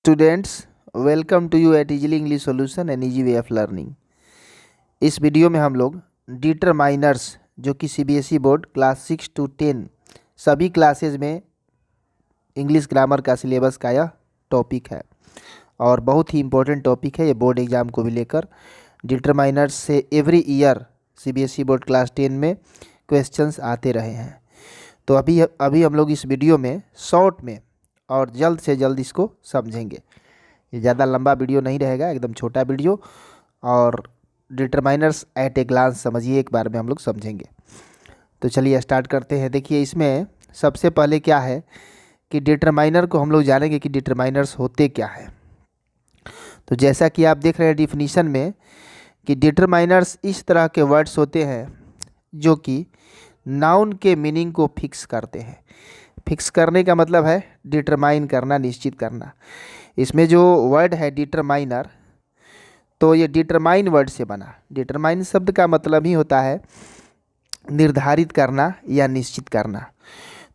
Students, welcome to you at easily English solution and easy way of learning. इस video में हम लोग determiners जो कि सीबीएसई बोर्ड क्लास 6 to 10 सभी क्लासेस में इंग्लिश ग्रामर का सिलेबस का यह टॉपिक है और बहुत ही इम्पोर्टेंट टॉपिक है ये बोर्ड एग्ज़ाम को भी लेकर। डिटरमाइनर्स से every year CBSE board class 10 में क्वेश्चंस आते रहे हैं। तो अभी हम लोग इस वीडियो में शॉर्ट में और जल्द से जल्द इसको समझेंगे। ये ज़्यादा लंबा वीडियो नहीं रहेगा, एकदम छोटा वीडियो, और डिटरमाइनर्स एट ए ग्लांस समझिए एक बार में हम लोग समझेंगे। तो चलिए स्टार्ट करते हैं। देखिए, इसमें सबसे पहले क्या है कि डिटरमाइनर को हम लोग जानेंगे कि डिटरमाइनर्स होते क्या है। तो जैसा कि आप देख रहे हैं डिफिनीशन में कि डिटरमाइनर्स इस तरह के वर्ड्स होते हैं जो कि नाउन के मीनिंग को फिक्स करते हैं। फिक्स करने का मतलब है डिटरमाइन करना, निश्चित करना। इसमें जो वर्ड है डिटरमाइनर, तो ये डिटरमाइन वर्ड से बना। डिटरमाइन शब्द का मतलब ही होता है निर्धारित करना या निश्चित करना।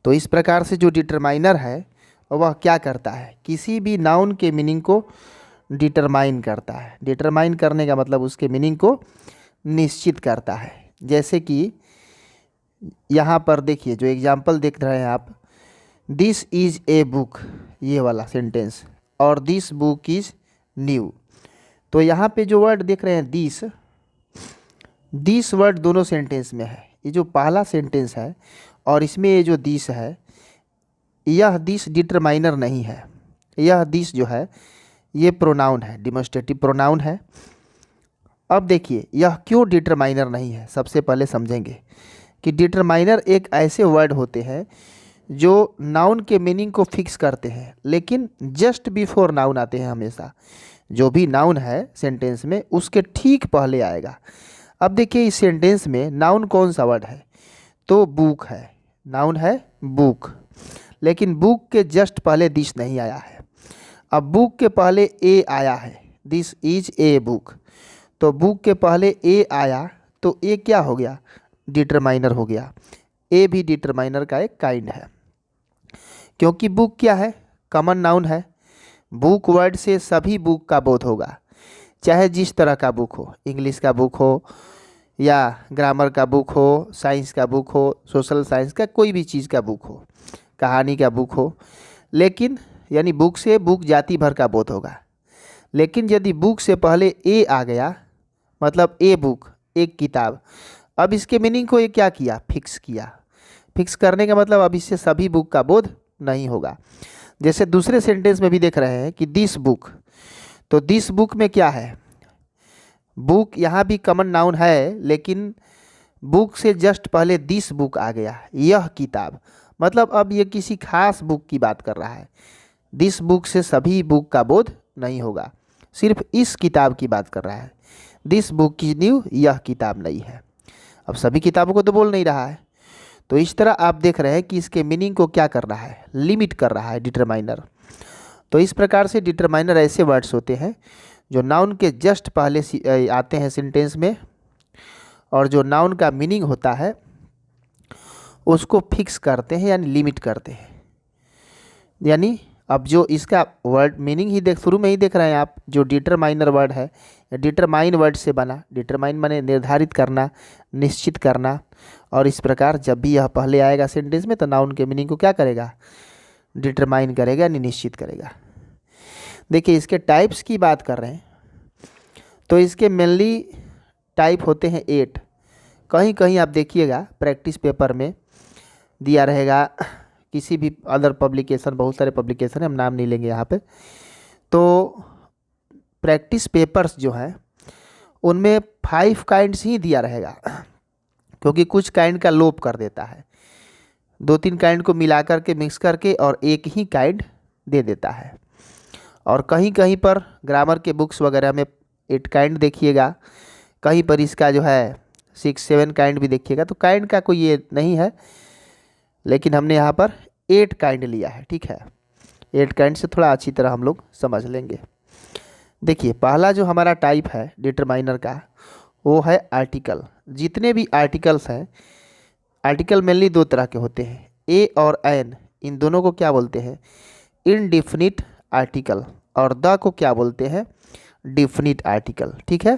तो इस प्रकार से जो डिटरमाइनर है वह क्या करता है, किसी भी नाउन के मीनिंग को डिटरमाइन करता है। डिटरमाइन करने का मतलब उसके मीनिंग को निश्चित करता है। जैसे कि यहाँ पर देखिए, जो एग्जाम्पल देख रहे हैं आप, दिस इज़ ए बुक, ये वाला सेंटेंस, और दिस बुक इज़ न्यू। तो यहाँ पे जो वर्ड देख रहे हैं दिस वर्ड दोनों सेंटेंस में है। ये जो पहला सेंटेंस है और इसमें ये जो दिस है, यह दिस डिटरमाइनर नहीं है। यह दिस जो है ये प्रोनाउन है, डिमोस्ट्रेटिव प्रोनाउन है। अब देखिए यह क्यों डिटरमाइनर नहीं है, सबसे पहले समझेंगे कि डिटरमाइनर एक ऐसे वर्ड होते हैं जो नाउन के मीनिंग को फिक्स करते हैं, लेकिन जस्ट बिफोर नाउन आते हैं। हमेशा जो भी नाउन है सेंटेंस में उसके ठीक पहले आएगा। अब देखिए इस सेंटेंस में नाउन कौन सा वर्ड है, तो बुक है। नाउन है बुक, लेकिन बुक के जस्ट पहले दिस नहीं आया है। अब बुक के पहले ए आया है, दिस इज ए बुक। तो बुक के पहले ए आया तो ए क्या हो गया, डिटरमाइनर हो गया। ए भी डिटरमाइनर का एक काइंड है, क्योंकि बुक क्या है, कॉमन नाउन है। बुक वर्ड से सभी बुक का बोध होगा, चाहे जिस तरह का बुक हो, इंग्लिश का बुक हो या ग्रामर का बुक हो, साइंस का बुक हो, सोशल साइंस का, कोई भी चीज़ का बुक हो, कहानी का बुक हो। लेकिन यानी बुक से बुक जाति भर का बोध होगा। लेकिन यदि बुक से पहले ए आ गया, मतलब ए बुक, एक किताब, अब इसके मीनिंग को ये क्या किया, फिक्स किया। फिक्स करने का मतलब अब इससे सभी बुक का बोध नहीं होगा। जैसे दूसरे सेंटेंस में भी देख रहे हैं कि दिस बुक, तो दिस बुक में क्या है, बुक यहाँ भी कॉमन नाउन है, लेकिन बुक से जस्ट पहले दिस बुक आ गया, यह किताब। मतलब अब ये किसी खास बुक की बात कर रहा है। दिस बुक से सभी बुक का बोध नहीं होगा, सिर्फ इस किताब की बात कर रहा है। दिस बुक इज न्यू, यह किताब नई है। अब सभी किताबों को तो बोल नहीं रहा है। तो इस तरह आप देख रहे हैं कि इसके मीनिंग को क्या कर रहा है, लिमिट कर रहा है डिटरमाइनर। तो इस प्रकार से डिटरमाइनर ऐसे वर्ड्स होते हैं जो नाउन के जस्ट पहले आते हैं सेंटेंस में, और जो नाउन का मीनिंग होता है उसको फिक्स करते हैं, यानी लिमिट करते हैं। यानी अब जो इसका वर्ड मीनिंग ही शुरू में ही देख रहे हैं आप, जो डिटरमाइनर वर्ड है, डिटरमाइन वर्ड से बना। डिटरमाइन माने निर्धारित करना, निश्चित करना। और इस प्रकार जब भी यह पहले आएगा सेंटेंस में तो नाउन के मीनिंग को क्या करेगा, डिटरमाइन करेगा, यानी निश्चित करेगा। देखिए इसके टाइप्स की बात कर रहे हैं तो इसके मेनली टाइप होते हैं 8। कहीं कहीं आप देखिएगा प्रैक्टिस पेपर में दिया रहेगा, किसी भी अदर पब्लिकेशन, बहुत सारे पब्लिकेशन है, हम नाम नहीं लेंगे यहाँ पे। तो प्रैक्टिस पेपर्स जो हैं उनमें 5 काइंड्स ही दिया रहेगा, क्योंकि कुछ काइंड का लोप कर देता है। 2-3 काइंड को मिला करके, मिक्स करके, और एक ही काइंड दे देता है। और कहीं कहीं पर ग्रामर के बुक्स वगैरह में 8 काइंड देखिएगा, कहीं पर इसका जो है 6-7 काइंड भी देखिएगा। तो काइंड का कोई ये नहीं है, लेकिन हमने यहाँ पर 8 काइंड लिया है, ठीक है। 8 काइंड से थोड़ा अच्छी तरह हम लोग समझ लेंगे। देखिए पहला जो हमारा टाइप है डिटरमाइनर का, वो है आर्टिकल। जितने भी आर्टिकल्स हैं, आर्टिकल मेनली 2 तरह के होते हैं, ए और एन। इन दोनों को क्या बोलते हैं, इनडिफिनिट आर्टिकल। और द को क्या बोलते हैं, डिफिनिट आर्टिकल। ठीक है,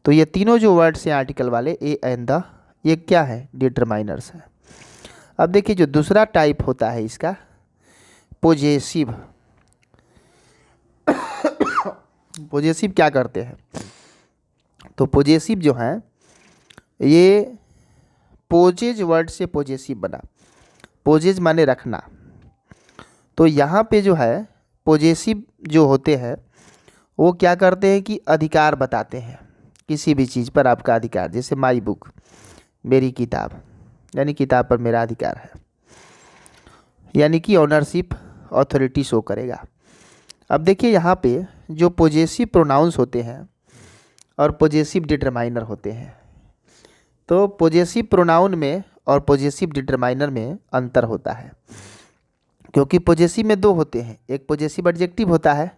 तो ये तीनों जो वर्ड्स हैं आर्टिकल वाले, ए एंड द, ये क्या है, डिटरमाइनर्स हैं। अब देखिए जो दूसरा टाइप होता है इसका, पोजेसिव। पोजेसिव क्या करते हैं, तो पोजेसिव जो हैं ये पोजेज वर्ड से पोजेसिव बना। पोजेज माने रखना। तो यहाँ पे जो है पोजेसिव जो होते हैं वो क्या करते हैं कि अधिकार बताते हैं, किसी भी चीज़ पर आपका अधिकार। जैसे माई बुक, मेरी किताब, यानी किताब पर मेरा अधिकार है, यानी कि ऑनरशिप, अथॉरिटी शो करेगा। अब देखिए यहाँ पे जो पोजेसिव प्रोनाउंस होते हैं और पोजेसिव डिटरमाइनर होते हैं, तो पोजेसिव प्रोनाउन में और पोजेसिव डिटरमाइनर में अंतर होता है, क्योंकि पोजेसिव में दो होते हैं, एक पोजेसिव एडजेक्टिव होता है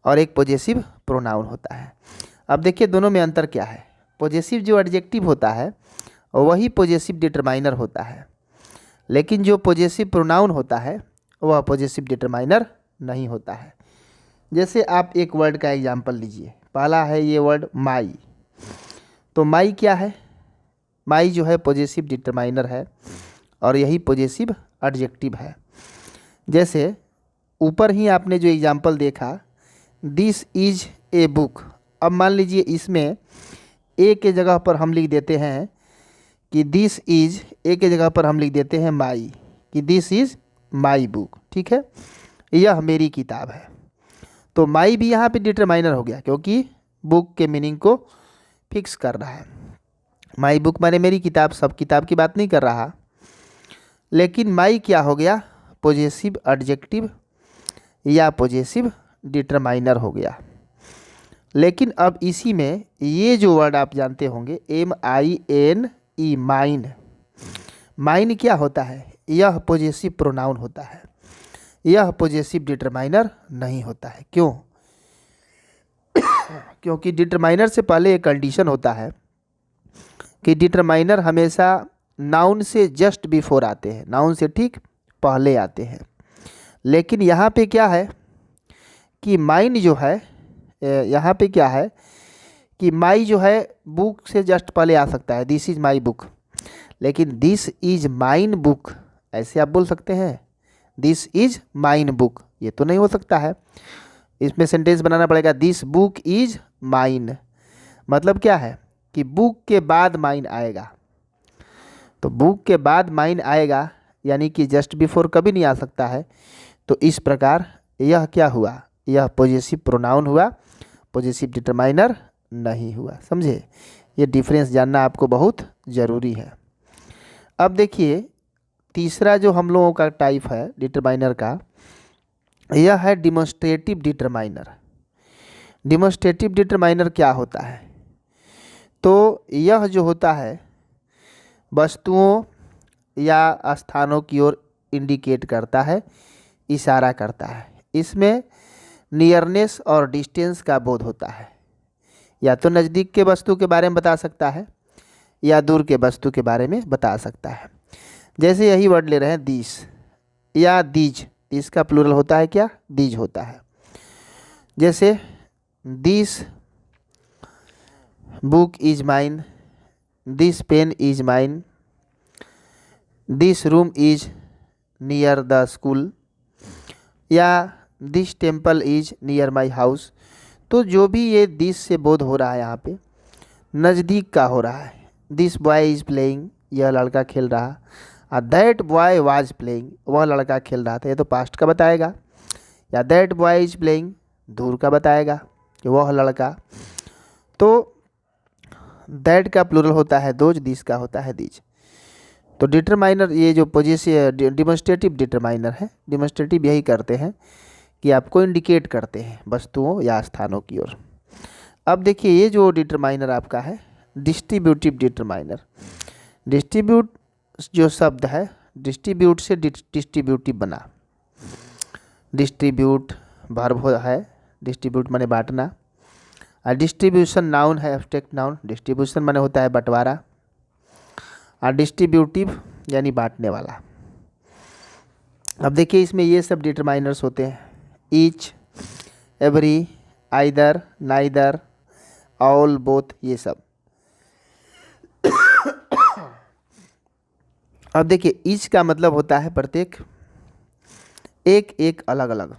और एक पोजेसिव प्रोनाउन होता है। अब देखिए दोनों में अंतर क्या है। पोजेसिव जो एडजेक्टिव होता है वही पोजेसिव डिटरमाइनर होता है, लेकिन जो पोजेसिव प्रोनाउन होता है वह पोजेसिव डिटरमाइनर नहीं होता है। जैसे आप एक वर्ड का एग्जाम्पल लीजिए, पहला है ये वर्ड माई। तो माई क्या है, माई जो है पोजेसिव डिटरमाइनर है और यही पोजेसिव एडजेक्टिव है। जैसे ऊपर ही आपने जो एग्जाम्पल देखा, दिस इज ए बुक। अब मान लीजिए इसमें ए के जगह पर हम लिख देते हैं कि दिस इज, ए के जगह पर हम लिख देते हैं माई, कि दिस इज माई बुक। ठीक है, यह मेरी किताब है। तो माई भी यहाँ पे डिटरमाइनर हो गया, क्योंकि बुक के मीनिंग को फिक्स कर रहा है। माई बुक माने मेरी किताब, सब किताब की बात नहीं कर रहा। लेकिन माई क्या हो गया, पोजेसिव एडजेक्टिव या पोजेसिव डिटरमाइनर हो गया। लेकिन अब इसी में ये जो वर्ड आप जानते होंगे, MINE, माइन। माइन क्या होता है, यह पोजेसिव प्रोनाउन होता है, यह पोजेसिव डिटरमाइनर नहीं होता है। क्यों, क्योंकि डिटरमाइनर से पहले एक कंडीशन होता है कि डिटरमाइनर हमेशा नाउन से जस्ट बिफोर आते हैं, नाउन से ठीक पहले आते हैं। लेकिन यहाँ पे क्या है कि माइन जो है, यहाँ पे क्या है कि माई जो है बुक से जस्ट पहले आ सकता है, दिस इज़ माई बुक। लेकिन दिस इज़ माइन बुक ऐसे आप बोल सकते हैं, दिस इज़ माइन बुक, ये तो नहीं हो सकता है। इसमें सेंटेंस बनाना पड़ेगा, दिस बुक इज़ माइन। मतलब क्या है कि बुक के बाद माइन आएगा। तो बुक के बाद माइन आएगा, यानी कि जस्ट बिफोर कभी नहीं आ सकता है। तो इस प्रकार यह क्या हुआ, यह पोजेसिव प्रोनाउन हुआ, पोजेसिव डिटरमाइनर नहीं हुआ। समझे, ये डिफरेंस जानना आपको बहुत ज़रूरी है। अब देखिए तीसरा जो हम लोगों का टाइप है डिटरमाइनर का, यह है डिमॉन्स्ट्रेटिव डिटरमाइनर। डिमॉन्स्ट्रेटिव डिटरमाइनर क्या होता है, तो यह जो होता है वस्तुओं या स्थानों की ओर इंडिकेट करता है, इशारा करता है। इसमें नियरनेस और डिस्टेंस का बोध होता है, या तो नज़दीक के वस्तु के बारे में बता सकता है या दूर के वस्तु के बारे में बता सकता है। जैसे यही वर्ड ले रहे हैं दिस या दीज, इसका प्लूरल होता है क्या, दीज होता है। जैसे this book is mine, this pen is mine, this room is near the school, या this temple is near my house. तो जो भी ये दिस से बोध हो रहा है यहाँ पे नज़दीक का हो रहा है। दिस बॉय इज़ प्लेइंग, यह लड़का खेल रहा, दैट बॉय वाज प्लेइंग, वह लड़का खेल रहा था, ये तो पास्ट का बताएगा। या दैट बॉय इज़ प्लेइंग, दूर का बताएगा कि वह लड़का। तो दैट का प्लूरल होता है दोज, दिस का होता है दीज। तो डिटरमाइनर, ये जो पोजेसिव डिमॉन्स्ट्रेटिव डिटरमाइनर है, डिमॉन्स्ट्रेटिव यही करते हैं कि आपको इंडिकेट करते हैं वस्तुओं या स्थानों की ओर। अब देखिए ये जो डिटरमाइनर आपका है डिस्ट्रीब्यूटिव डिटरमाइनर। डिस्ट्रीब्यूट जो शब्द है, डिस्ट्रीब्यूट से डिस्ट्रीब्यूटिव बना। डिस्ट्रीब्यूट वर्ब है, डिस्ट्रीब्यूट माने बांटना, और डिस्ट्रीब्यूशन नाउन है, एब्स्ट्रैक्ट नाउन। डिस्ट्रीब्यूशन माने होता है बंटवारा, और डिस्ट्रीब्यूटिव यानी बांटने वाला। अब देखिए इसमें ये सब डिटरमाइनर्स होते हैं, each, every, either, neither, all, both, ये सब। अब देखिए ईच का मतलब होता है प्रत्येक, एक एक अलग अलग,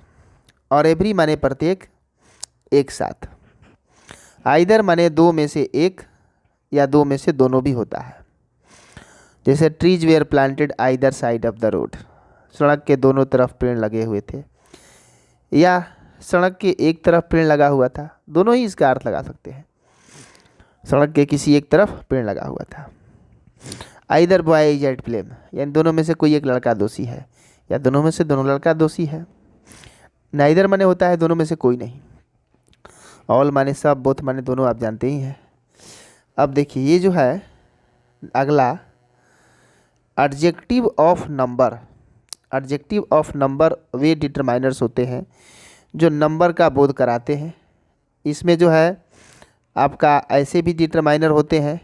और एवरी माने प्रत्येक एक साथ। आइदर माने दो में से एक या दो में से दोनों भी होता है। जैसे trees where planted either side of the road, सड़क के दोनों तरफ पेड़ लगे हुए थे, या सड़क के एक तरफ पेड़ लगा हुआ था, दोनों ही इसका अर्थ लगा सकते हैं। सड़क के किसी एक तरफ पेड़ लगा हुआ था। Either boy is at blame, यानी दोनों में से कोई एक लड़का दोषी है, या दोनों में से दोनों लड़का दोषी है। नाइदर माने होता है दोनों में से कोई नहीं। ऑल माने सब, बोथ माने दोनों, आप जानते ही हैं। अब देखिए ये जो है अगला adjective of number. Adjective of number way determiners होते हैं जो नंबर का बोध कराते हैं। इसमें जो है आपका ऐसे भी डिटरमाइनर होते हैं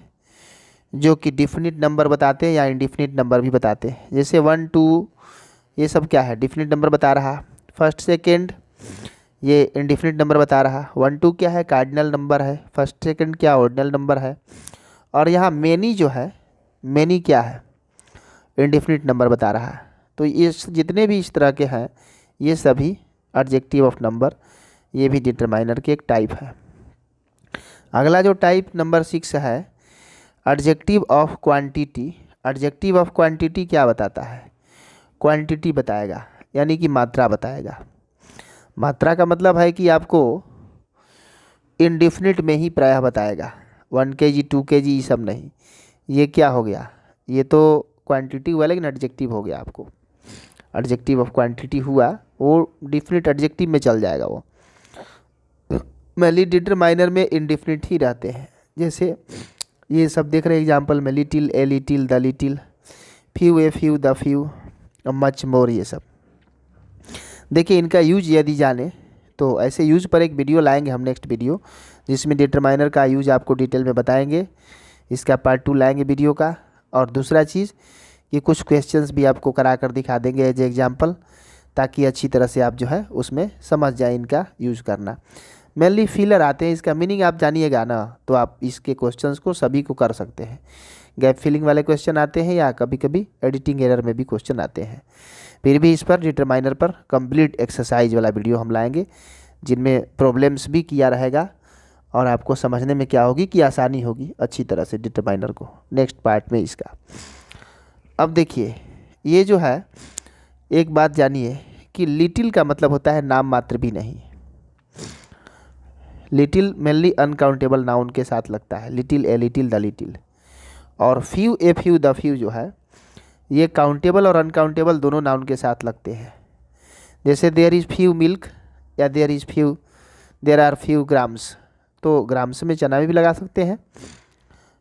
जो कि डिफिनिट नंबर बताते हैं या इनडिफिनिट नंबर भी बताते हैं। जैसे 1 2 ये सब क्या है, डिफिनिट नंबर बता रहा। फर्स्ट सेकंड ये इनडिफिनिट नंबर बता रहा। 1 2 क्या है, कार्डिनल नंबर है। फर्स्ट सेकंड क्या, ऑर्डिनल नंबर है। और यहाँ मेनी जो है, मेनी क्या है, इनडिफिनिट नंबर बता रहा है। तो ये जितने भी इस तरह के हैं ये सभी एडजेक्टिव ऑफ नंबर, ये भी डिटरमाइनर के एक टाइप है। अगला जो टाइप नंबर 6 है adjective of quantity. Adjective of quantity क्या बताता है, क्वांटिटी बताएगा, यानी कि मात्रा बताएगा। मात्रा का मतलब है कि आपको इनडिफिनिट में ही प्रायः बताएगा, 1 kg 2 kg ये सब नहीं। ये क्या हो गया, ये तो क्वांटिटी हुआ लेकिन एडजेक्टिव हो गया। आपको एडजेक्टिव ऑफ क्वांटिटी हुआ, वो डिफिनिट एडजेक्टिव में चल जाएगा। वो मेनली डिटरमाइनर में इनडिफिनिट ही रहते हैं। जैसे ये सब देख रहे हैं एग्जाम्पल में, little, a little, the little, few, a few, the few, much more, ये सब। देखिए इनका यूज यदि जाने तो ऐसे यूज पर एक वीडियो लाएंगे हम, नेक्स्ट वीडियो, जिसमें डिटरमाइनर का यूज आपको डिटेल में बताएंगे। इसका पार्ट 2 लाएंगे वीडियो का। और दूसरा चीज़ कि कुछ क्वेश्चंस भी आपको करा कर दिखा देंगे एज एग्जाम्पल, ताकि अच्छी तरह से आप जो है उसमें समझ जाए इनका यूज करना। मेनली फिलर आते हैं, इसका मीनिंग आप जानिएगा ना तो आप इसके क्वेश्चंस को सभी को कर सकते हैं। गैप फिलिंग वाले क्वेश्चन आते हैं या कभी कभी एडिटिंग एरर में भी क्वेश्चन आते हैं। फिर भी इस पर डिटरमाइनर पर कंप्लीट एक्सरसाइज वाला वीडियो हम लाएंगे, जिनमें प्रॉब्लम्स भी किया रहेगा और आपको समझने में क्या होगी कि आसानी होगी अच्छी तरह से डिटरमाइनर को, नेक्स्ट पार्ट में इसका। अब देखिए ये जो है एक बात जानिए कि लिटिल का मतलब होता है नाम मात्र भी नहीं। लिटिल मेनली अनकाउंटेबल नाउन के साथ लगता है, little, a little, the little. और few, a few, the few जो है ये काउंटेबल और अनकाउंटेबल दोनों नाउन के साथ लगते हैं। जैसे देयर इज़ फ्यू मिल्क या देयर आर फ्यू ग्राम्स, तो ग्राम्स में चना भी लगा सकते हैं,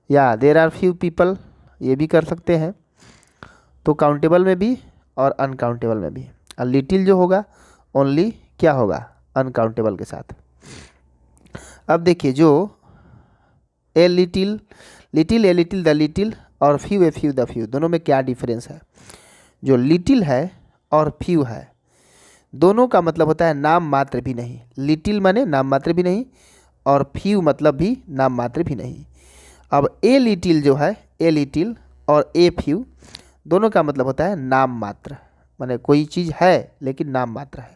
या देयर आर फ्यू पीपल ये भी कर सकते हैं। तो काउंटेबल में भी और अनकाउंटेबल में भी। और लिटिल जो होगा ओनली क्या होगा, अनकाउंटेबल के साथ। अब देखिए जो a little, little, a little, the little और few, a few, the few, दोनों में क्या डिफरेंस है। जो लिटिल है और फ्यू है दोनों का मतलब होता है नाम मात्र भी नहीं। लिटिल माने नाम मात्र भी नहीं और फ्यू मतलब भी नाम मात्र भी नहीं। अब ए लिटिल जो है, ए लिटिल और ए फ्यू दोनों का मतलब होता है नाम मात्र, माने कोई चीज़ है लेकिन नाम मात्र है।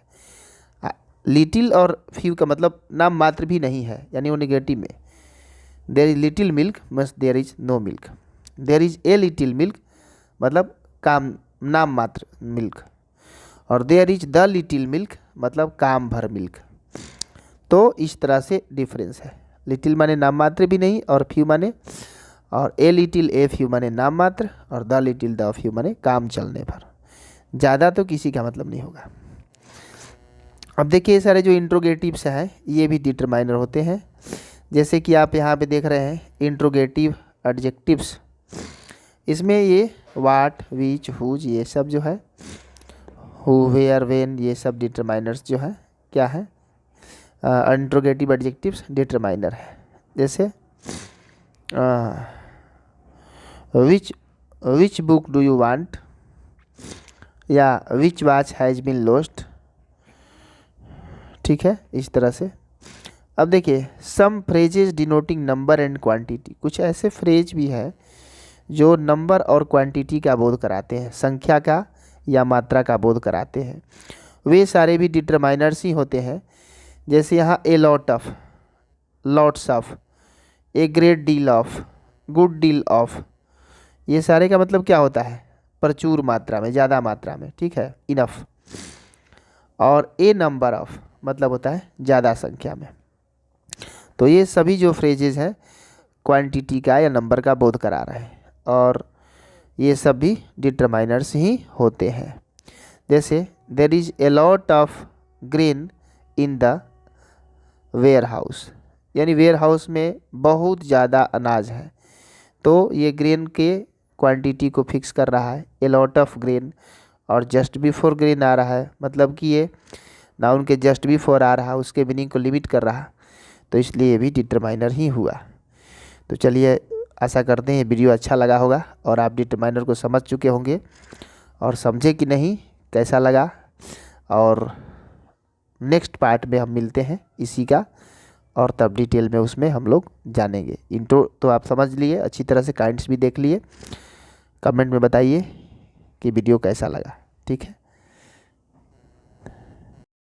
लिटिल और फ्यू का मतलब नाम मात्र भी नहीं है, यानी वो निगेटिव में। There is little milk means there is no milk. There is a little milk मतलब काम नाम मात्र मिल्क, और there is the little milk मतलब काम भर मिल्क। तो इस तरह से डिफरेंस है। लिटिल माने नाम मात्र भी नहीं और फ्यू माने, और ए लिटिल, ए फ्यू माने नाम मात्र, और द लिटिल, द फ्यू माने काम चलने पर। ज़्यादा तो किसी का मतलब नहीं होगा। अब देखिए ये सारे जो इंट्रोगेटिव्स हैं ये भी डिटरमाइनर होते हैं। जैसे कि आप यहाँ पे देख रहे हैं इंट्रोगेटिव एडजेक्टिव्स, इसमें ये वाट, विच, हुज ये सब जो है, हु, वेयर, वेन, ये सब डिटरमाइनर्स जो है क्या है, इंट्रोगेटिव एडजेक्टिव्स डिटरमाइनर है। जैसे which book do you want, या which watch has been lost, ठीक है, इस तरह से। अब देखिए some phrases denoting number and quantity, कुछ ऐसे फ्रेज भी हैं जो नंबर और क्वांटिटी का बोध कराते हैं, संख्या का या मात्रा का बोध कराते हैं। वे सारे भी डिटरमाइनर्स ही होते हैं। जैसे यहाँ ए lot of, lots of, a great deal of, good deal of, ये सारे का मतलब क्या होता है? प्रचुर मात्रा में, ज़्यादा मात्रा में, ठीक है, इनफ। और ए नंबर ऑफ मतलब होता है ज़्यादा संख्या में। तो ये सभी जो फ्रेजेज हैं क्वांटिटी का या नंबर का बोध करा रहे हैं, और ये सब भी डिटरमाइनर्स ही होते हैं। जैसे there is a lot of grain in the warehouse, यानी वेयर हाउस में बहुत ज़्यादा अनाज है, तो ये ग्रेन के क्वांटिटी को फिक्स कर रहा है, ए लॉट ऑफ ग्रेन। और जस्ट बिफोर ग्रेन आ रहा है, मतलब कि ये नाउन के जस्ट बिफोर आ रहा है, उसके मीनिंग को लिमिट कर रहा, तो इसलिए ये भी डिटरमाइनर ही हुआ। तो चलिए, आशा करते हैं वीडियो अच्छा लगा होगा और आप डिटरमाइनर को समझ चुके होंगे, और समझे कि नहीं, कैसा लगा। और नेक्स्ट पार्ट में हम मिलते हैं इसी का, और तब डिटेल में उसमें हम लोग जानेंगे। इंट्रो तो आप समझ लिए अच्छी तरह से, काइंड्स भी देख लिए। कमेंट में बताइए कि वीडियो कैसा लगा, ठीक है।